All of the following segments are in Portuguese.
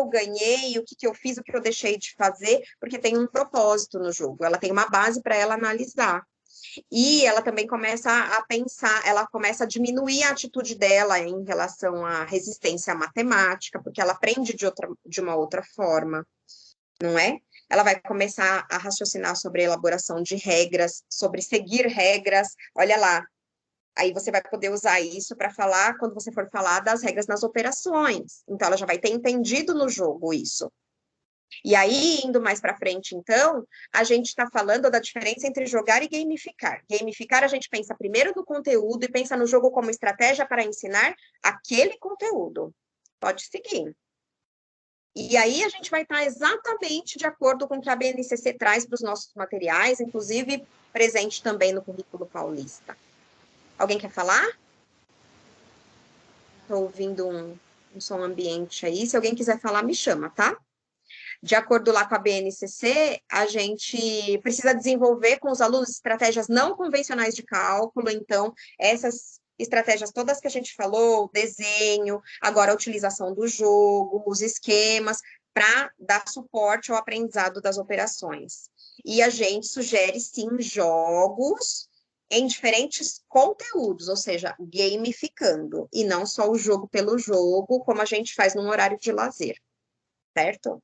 eu ganhei, o que que eu fiz, o que eu deixei de fazer, porque tem um propósito no jogo, ela tem uma base para ela analisar. E ela também começa a pensar, ela começa a diminuir a atitude dela em relação à resistência à matemática, porque ela aprende de uma outra forma, não é? Ela vai começar a raciocinar sobre a elaboração de regras, sobre seguir regras. Olha lá, aí você vai poder usar isso para falar, quando você for falar das regras nas operações. Então, ela já vai ter entendido no jogo isso. E aí, indo mais para frente, então, a gente está falando da diferença entre jogar e gamificar. Gamificar, a gente pensa primeiro no conteúdo e pensa no jogo como estratégia para ensinar aquele conteúdo. Pode seguir. E aí, a gente vai estar exatamente de acordo com o que a BNCC traz para os nossos materiais, inclusive presente também no currículo paulista. Alguém quer falar? Estou ouvindo um som ambiente aí. Se alguém quiser falar, me chama, tá? De acordo lá com a BNCC, a gente precisa desenvolver com os alunos estratégias não convencionais de cálculo, então, essas estratégias todas que a gente falou, o desenho, agora a utilização do jogo, os esquemas, para dar suporte ao aprendizado das operações. E a gente sugere, sim, jogos em diferentes conteúdos, ou seja, gamificando, e não só o jogo pelo jogo, como a gente faz num horário de lazer, certo?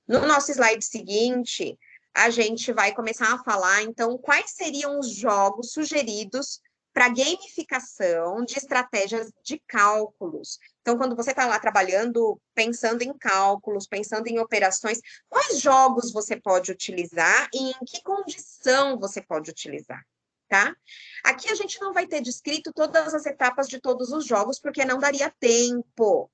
No nosso slide seguinte, a gente vai começar a falar, então, quais seriam os jogos sugeridos para gamificação de estratégias de cálculos. Então, quando você está lá trabalhando, pensando em cálculos, pensando em operações, quais jogos você pode utilizar e em que condição você pode utilizar, tá? Aqui a gente não vai ter descrito todas as etapas de todos os jogos, porque não daria tempo.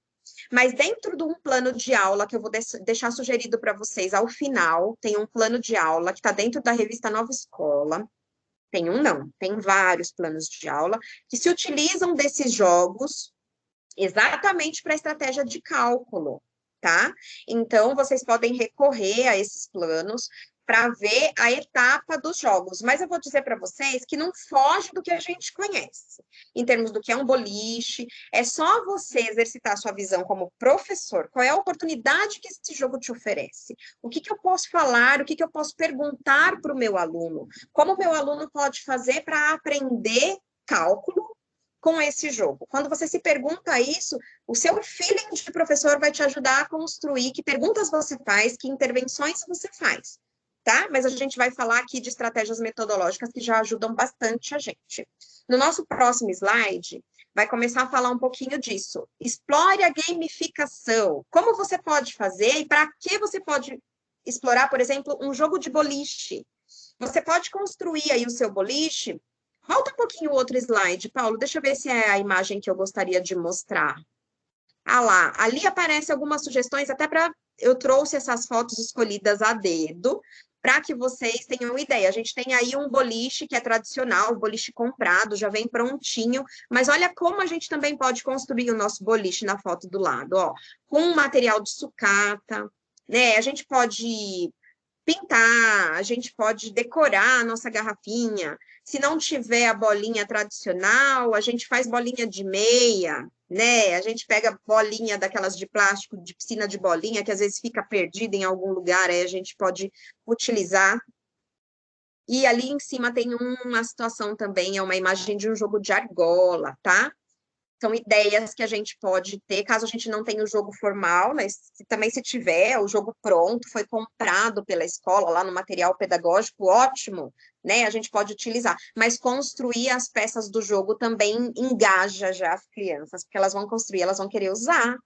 Mas dentro de um plano de aula que eu vou deixar sugerido para vocês ao final, tem um plano de aula que está dentro da revista Nova Escola. Tem um não, tem vários planos de aula que se utilizam desses jogos exatamente para a estratégia de cálculo, tá? Então, vocês podem recorrer a esses planos para ver a etapa dos jogos. Mas eu vou dizer para vocês que não foge do que a gente conhece. Em termos do que é um boliche, é só você exercitar a sua visão como professor. Qual é a oportunidade que esse jogo te oferece? O que que eu posso falar? O que que eu posso perguntar para o meu aluno? Como o meu aluno pode fazer para aprender cálculo com esse jogo? Quando você se pergunta isso, o seu feeling de professor vai te ajudar a construir que perguntas você faz, que intervenções você faz, tá? Mas a gente vai falar aqui de estratégias metodológicas que já ajudam bastante a gente. No nosso próximo slide, vai começar a falar um pouquinho disso. Explore a gamificação. Como você pode fazer e para que você pode explorar, por exemplo, um jogo de boliche. Você pode construir aí o seu boliche. Volta um pouquinho o outro slide, Paulo. Deixa eu ver se é a imagem que eu gostaria de mostrar. Ah lá, ali aparecem algumas sugestões, até para... Eu trouxe essas fotos escolhidas a dedo, para que vocês tenham ideia. A gente tem aí um boliche que é tradicional, o boliche comprado, já vem prontinho, mas olha como a gente também pode construir o nosso boliche na foto do lado, ó, com um material de sucata, né? A gente pode pintar, a gente pode decorar a nossa garrafinha. Se não tiver a bolinha tradicional, a gente faz bolinha de meia, né? A gente pega bolinha daquelas de plástico, de piscina de bolinha, que às vezes fica perdida em algum lugar, aí a gente pode utilizar. E ali em cima tem uma situação também, é uma imagem de um jogo de argola, tá? São ideias que a gente pode ter, caso a gente não tenha o jogo formal, mas também se tiver o jogo pronto, foi comprado pela escola lá no material pedagógico, ótimo, né? A gente pode utilizar. Mas construir as peças do jogo também engaja já as crianças, porque elas vão construir, elas vão querer usar.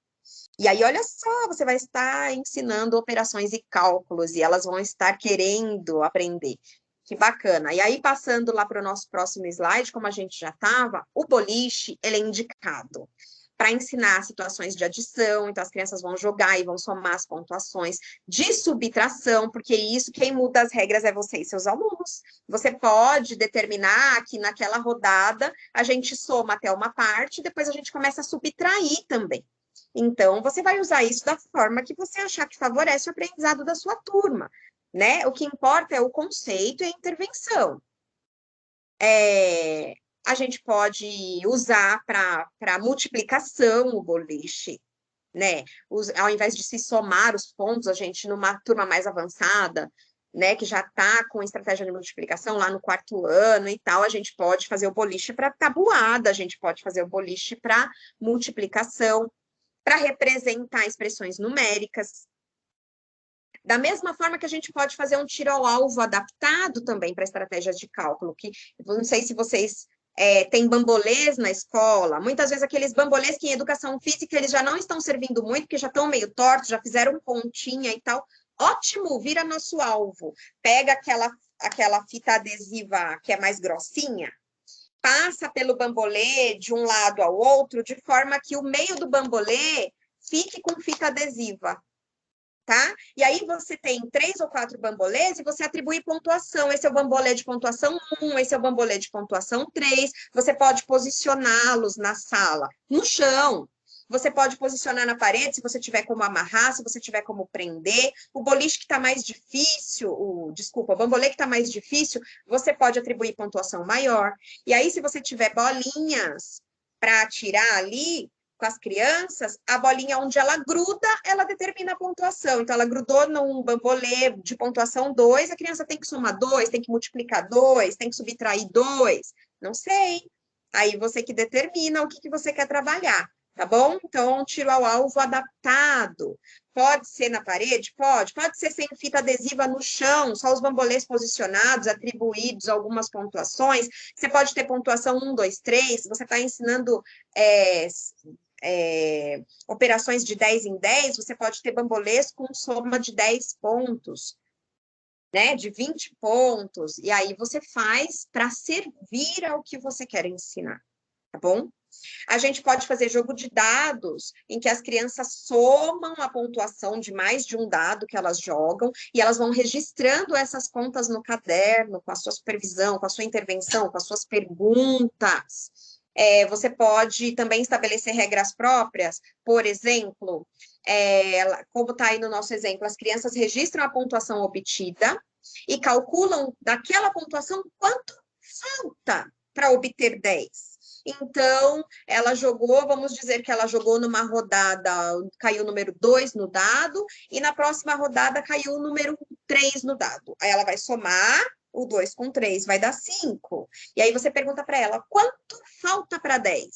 E aí, olha só, você vai estar ensinando operações e cálculos, e elas vão estar querendo aprender. Que bacana. E aí, passando lá para o nosso próximo slide, como a gente já estava, o boliche, ele é indicado para ensinar situações de adição, então as crianças vão jogar e vão somar as pontuações, de subtração, porque isso, quem muda as regras é você e seus alunos. Você pode determinar que naquela rodada a gente soma até uma parte, depois a gente começa a subtrair também. Então, você vai usar isso da forma que você achar que favorece o aprendizado da sua turma, né? O que importa é o conceito e a intervenção. A gente pode usar para multiplicação o boliche, né? Ao invés de se somar os pontos, a gente, numa turma mais avançada, né, que já está com estratégia de multiplicação lá no 4º ano e tal, a gente pode fazer o boliche para tabuada, a gente pode fazer o boliche para multiplicação, para representar expressões numéricas. Da mesma forma que a gente pode fazer um tiro ao alvo adaptado também para estratégias de cálculo, que não sei se vocês têm bambolês na escola, muitas vezes aqueles bambolês que em educação física eles já não estão servindo muito, porque já estão meio tortos, já fizeram pontinha e tal. Ótimo, vira nosso alvo. Pega aquela fita adesiva que é mais grossinha, passa pelo bambolê de um lado ao outro, de forma que o meio do bambolê fique com fita adesiva. Tá? E aí você tem 3 ou 4 bambolês e você atribui pontuação. Esse é o bambolê de pontuação 1, esse é o bambolê de pontuação 3. Você pode posicioná-los na sala, no chão. Você pode posicionar na parede, se você tiver como amarrar, se você tiver como prender. O boliche que está mais difícil, o bambolê que está mais difícil, você pode atribuir pontuação maior. E aí, se você tiver bolinhas para atirar ali, com as crianças, a bolinha onde ela gruda, ela determina a pontuação. Então, ela grudou num bambolê de pontuação 2, a criança tem que somar 2, tem que multiplicar 2, tem que subtrair 2. Não sei. Aí você que determina o que você quer trabalhar, tá bom? Então, tiro ao alvo adaptado. Pode ser na parede? Pode. Pode ser sem fita adesiva no chão, só os bambolês posicionados, atribuídos algumas pontuações. Você pode ter pontuação 1, 2, 3. Você está ensinando operações de 10 em 10, você pode ter bambolês com soma de 10 pontos, né, de 20 pontos, e aí você faz para servir ao que você quer ensinar, tá bom? A gente pode fazer jogo de dados, em que as crianças somam a pontuação de mais de um dado que elas jogam, e elas vão registrando essas contas no caderno, com a sua supervisão, com a sua intervenção, com as suas perguntas. Você pode também estabelecer regras próprias, por exemplo, como está aí no nosso exemplo, as crianças registram a pontuação obtida e calculam daquela pontuação quanto falta para obter 10. Então, ela jogou, vamos dizer que ela jogou numa rodada, caiu o número 2 no dado, e na próxima rodada caiu o número 3 no dado. Aí ela vai somar o 2 com 3, vai dar 5. E aí você pergunta para ela, quanto falta para 10?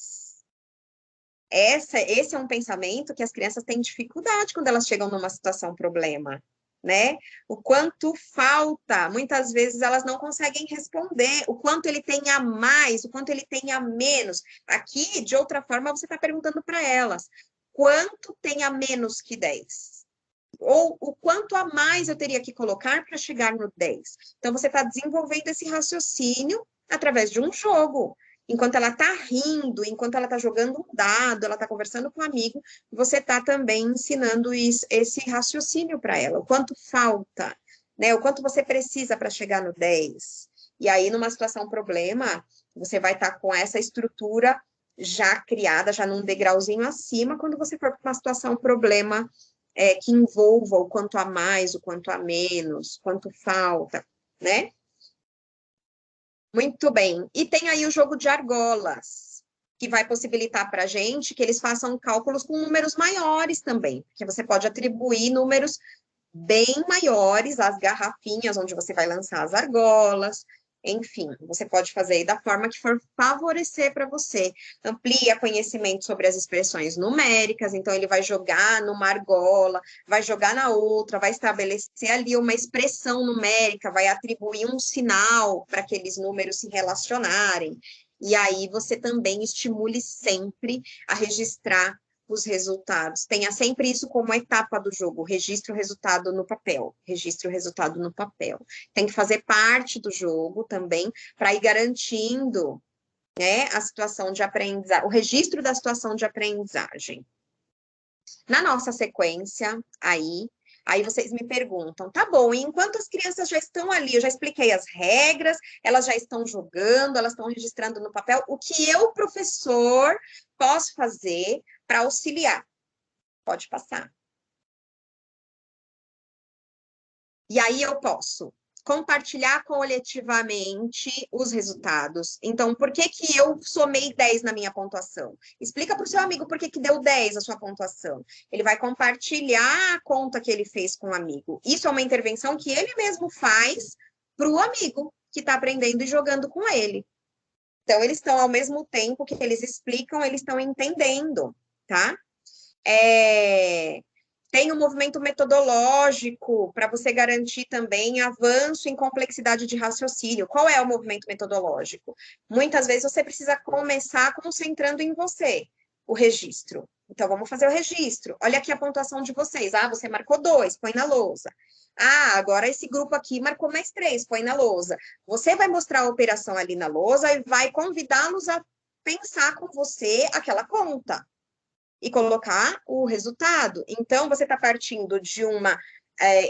Esse é um pensamento que as crianças têm dificuldade quando elas chegam numa situação problema, né? O quanto falta, muitas vezes elas não conseguem responder, o quanto ele tem a mais, o quanto ele tem a menos. Aqui, de outra forma, você está perguntando para elas, quanto tem a menos que 10? Ou o quanto a mais eu teria que colocar para chegar no 10? Então, você está desenvolvendo esse raciocínio através de um jogo. Enquanto ela está rindo, enquanto ela está jogando um dado, ela está conversando com um amigo, você está também ensinando esse raciocínio para ela. O quanto falta, né? O quanto você precisa para chegar no 10. E aí, numa situação problema, você vai estar com essa estrutura já criada, já num degrauzinho acima, quando você for para uma situação problema que envolva o quanto a mais, o quanto a menos, quanto falta, né? Muito bem. E tem aí o jogo de argolas, que vai possibilitar para a gente que eles façam cálculos com números maiores também, porque você pode atribuir números bem maiores às garrafinhas onde você vai lançar as argolas. Enfim, você pode fazer aí da forma que for favorecer para você. Amplia conhecimento sobre as expressões numéricas, então ele vai jogar numa argola, vai jogar na outra, vai estabelecer ali uma expressão numérica, vai atribuir um sinal para aqueles números se relacionarem. E aí você também estimule sempre a registrar os resultados. Tenha sempre isso como etapa do jogo, registre o resultado no papel, registre o resultado no papel. Tem que fazer parte do jogo também, para ir garantindo, né, a situação de aprendizagem, o registro da situação de aprendizagem. Na nossa sequência, aí vocês me perguntam, tá bom, e enquanto as crianças já estão ali, eu já expliquei as regras, elas já estão jogando, elas estão registrando no papel, o que eu, professor, posso fazer para auxiliar? Pode passar. E aí eu posso compartilhar coletivamente os resultados. Então, por que que eu somei 10 na minha pontuação? Explica para o seu amigo por que que deu 10 a sua pontuação. Ele vai compartilhar a conta que ele fez com o amigo. Isso é uma intervenção que ele mesmo faz para o amigo que está aprendendo e jogando com ele. Então, eles estão, ao mesmo tempo que eles explicam, eles estão entendendo, tá? Tem um movimento metodológico para você garantir também avanço em complexidade de raciocínio. Qual é o movimento metodológico? Muitas vezes você precisa começar concentrando em você, o registro. Então, vamos fazer o registro. Olha aqui a pontuação de vocês. Ah, você marcou 2, põe na lousa. Ah, agora esse grupo aqui marcou mais 3, põe na lousa. Você vai mostrar a operação ali na lousa e vai convidá-los a pensar com você aquela conta e colocar o resultado. Então, você está partindo de uma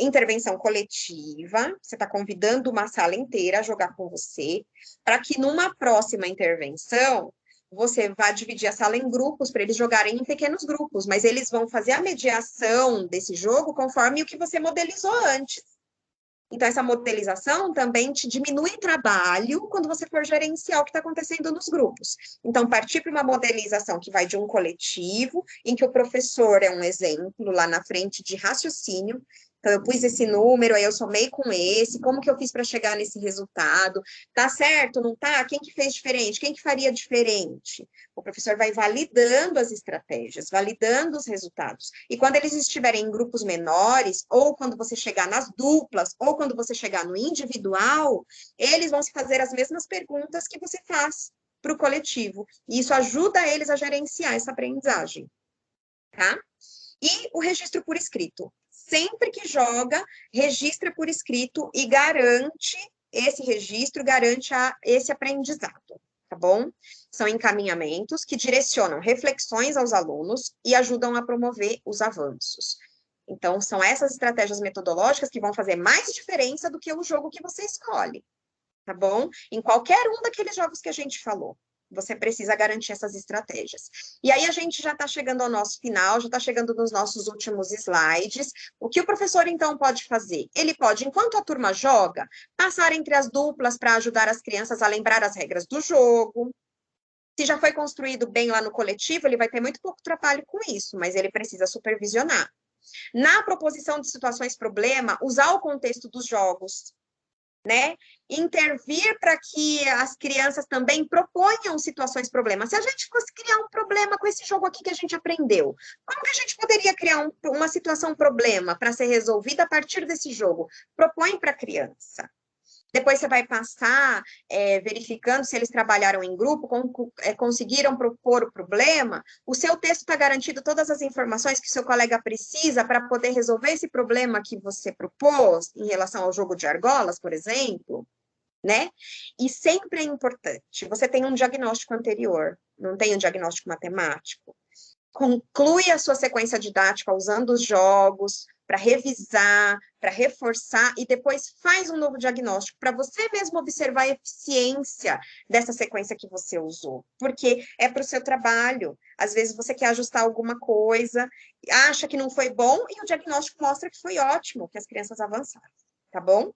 intervenção coletiva, você está convidando uma sala inteira a jogar com você, para que numa próxima intervenção, você vá dividir a sala em grupos, para eles jogarem em pequenos grupos, mas eles vão fazer a mediação desse jogo conforme o que você modelizou antes. Então, essa modelização também te diminui trabalho quando você for gerenciar o que está acontecendo nos grupos. Então, partir para uma modelização que vai de um coletivo, em que o professor é um exemplo lá na frente de raciocínio. Então, eu pus esse número, aí eu somei com esse, como que eu fiz para chegar nesse resultado? Tá certo, não tá? Quem que fez diferente? Quem que faria diferente? O professor vai validando as estratégias, validando os resultados. E quando eles estiverem em grupos menores, ou quando você chegar nas duplas, ou quando você chegar no individual, eles vão se fazer as mesmas perguntas que você faz para o coletivo. E isso ajuda eles a gerenciar essa aprendizagem, tá? E o registro por escrito. Sempre que joga, registra por escrito e garante esse registro, garante esse aprendizado, tá bom? São encaminhamentos que direcionam reflexões aos alunos e ajudam a promover os avanços. Então, são essas estratégias metodológicas que vão fazer mais diferença do que o jogo que você escolhe, tá bom? Em qualquer um daqueles jogos que a gente falou. Você precisa garantir essas estratégias. E aí a gente já está chegando ao nosso final, já está chegando nos nossos últimos slides. O que o professor, então, pode fazer? Ele pode, enquanto a turma joga, passar entre as duplas para ajudar as crianças a lembrar as regras do jogo. Se já foi construído bem lá no coletivo, ele vai ter muito pouco trabalho com isso, mas ele precisa supervisionar. Na proposição de situações problema, usar o contexto dos jogos, né? Intervir para que as crianças também proponham situações problemas. Se a gente fosse criar um problema com esse jogo aqui que a gente aprendeu, como que a gente poderia criar uma situação problema para ser resolvida a partir desse jogo? Propõe para a criança. Depois você vai passar verificando se eles trabalharam em grupo, conseguiram propor o problema. O seu texto está garantido todas as informações que o seu colega precisa para poder resolver esse problema que você propôs em relação ao jogo de argolas, por exemplo, né? E sempre é importante, você tem um diagnóstico anterior, não tem um diagnóstico matemático. Conclui a sua sequência didática usando os jogos, para revisar, para reforçar, e depois faz um novo diagnóstico, para você mesmo observar a eficiência dessa sequência que você usou, porque é para o seu trabalho. Às vezes você quer ajustar alguma coisa, acha que não foi bom, e o diagnóstico mostra que foi ótimo, que as crianças avançaram, tá bom?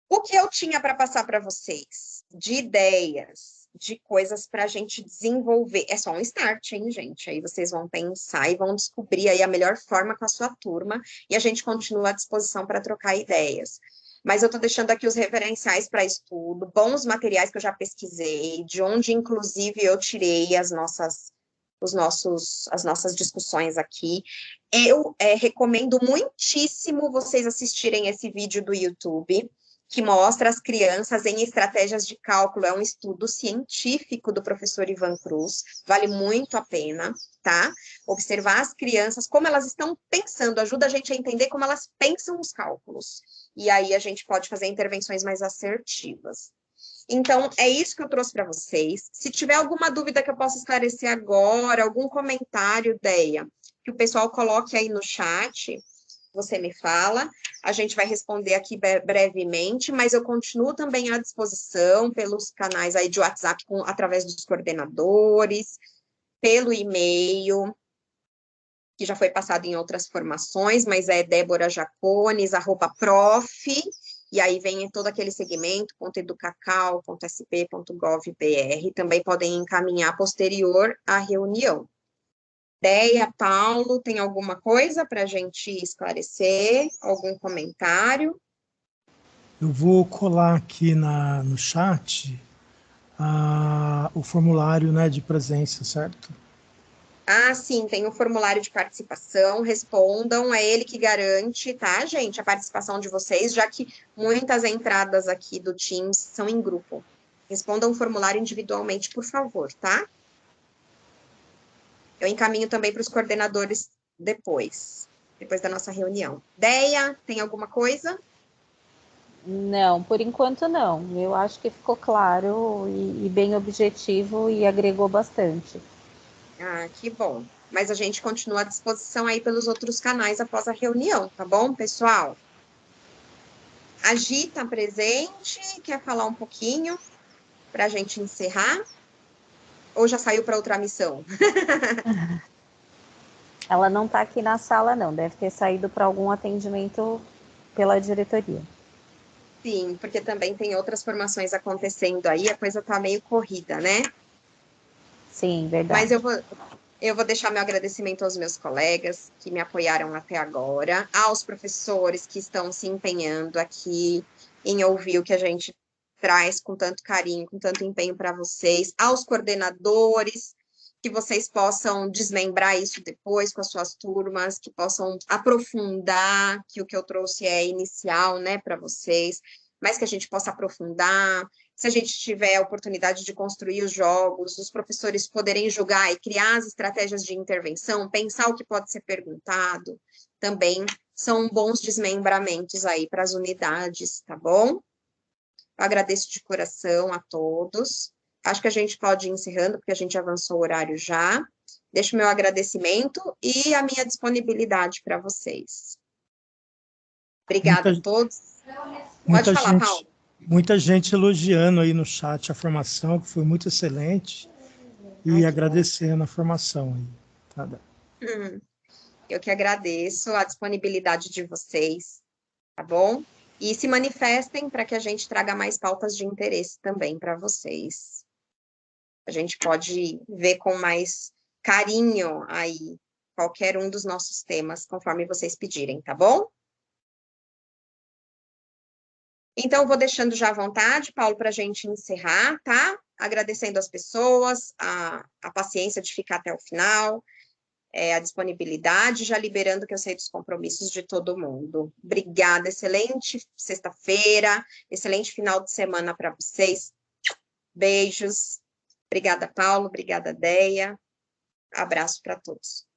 O que eu tinha para passar para vocês de ideias, de coisas para a gente desenvolver. É só um start, hein, gente? Aí vocês vão pensar e vão descobrir aí a melhor forma com a sua turma e a gente continua à disposição para trocar ideias. Mas eu estou deixando aqui os referenciais para estudo, bons materiais que eu já pesquisei, de onde, inclusive, eu tirei as nossas discussões aqui. Eu recomendo muitíssimo vocês assistirem esse vídeo do YouTube, que mostra as crianças em estratégias de cálculo. É um estudo científico do professor Ivan Cruz, vale muito a pena, tá? Observar as crianças, como elas estão pensando, ajuda a gente a entender como elas pensam os cálculos. E aí a gente pode fazer intervenções mais assertivas. Então, é isso que eu trouxe para vocês. Se tiver alguma dúvida que eu possa esclarecer agora, algum comentário, ideia, que o pessoal coloque aí no chat, você me fala, a gente vai responder aqui brevemente, mas eu continuo também à disposição pelos canais aí de WhatsApp, através dos coordenadores, pelo e-mail. que já foi passado em outras formações, mas é Débora Jacones, @prof, e aí vem todo aquele segmento, .educacau.sp.gov.br, também podem encaminhar posterior à reunião. Deia, Paulo, tem alguma coisa para a gente esclarecer? Algum comentário? Eu vou colar aqui no chat o formulário, né, de presença, certo? Ah, sim, tem o formulário de participação, respondam, é ele que garante, tá, gente, a participação de vocês, já que muitas entradas aqui do Teams são em grupo. Respondam o formulário individualmente, por favor, tá? Eu encaminho também para os coordenadores depois da nossa reunião. Deia, tem alguma coisa? Não, por enquanto não. Eu acho que ficou claro e bem objetivo e agregou bastante. Ah, que bom. Mas a gente continua à disposição aí pelos outros canais após a reunião, tá bom, pessoal? A Gi está presente, quer falar um pouquinho para a gente encerrar? Ou já saiu para outra missão? Ela não está aqui na sala, não. Deve ter saído para algum atendimento pela diretoria. Sim, porque também tem outras formações acontecendo aí, a coisa está meio corrida, né? Sim, Mas verdade. eu vou deixar meu agradecimento aos meus colegas que me apoiaram até agora, aos professores que estão se empenhando aqui em ouvir o que a gente traz com tanto carinho, com tanto empenho para vocês, aos coordenadores, que vocês possam desmembrar isso depois com as suas turmas, que possam aprofundar, que o que eu trouxe é inicial, né, para vocês, mas que a gente possa aprofundar. Se a gente tiver a oportunidade de construir os jogos, os professores poderem julgar e criar as estratégias de intervenção, pensar o que pode ser perguntado, também são bons desmembramentos aí para as unidades, tá bom? Eu agradeço de coração a todos. Acho que a gente pode ir encerrando, porque a gente avançou o horário já. Deixo meu agradecimento e a minha disponibilidade para vocês. Obrigada Muita, a todos. Pode muita falar, gente, Paulo. muita gente elogiando aí no chat a formação, que foi muito excelente, Ai, e que bom. agradecendo a formação aí. Tá? Eu que agradeço a disponibilidade de vocês, tá bom? E se manifestem para que a gente traga mais pautas de interesse também para vocês. A gente pode ver com mais carinho aí qualquer um dos nossos temas, conforme vocês pedirem, tá bom? Então, vou deixando já à vontade, Paulo, para a gente encerrar, tá? Agradecendo as pessoas, a paciência de ficar até o final, a disponibilidade, já liberando que eu sei dos compromissos de todo mundo. Obrigada, excelente sexta-feira, excelente final de semana para vocês. Beijos. Obrigada, Paulo. Obrigada, Deia. Abraço para todos.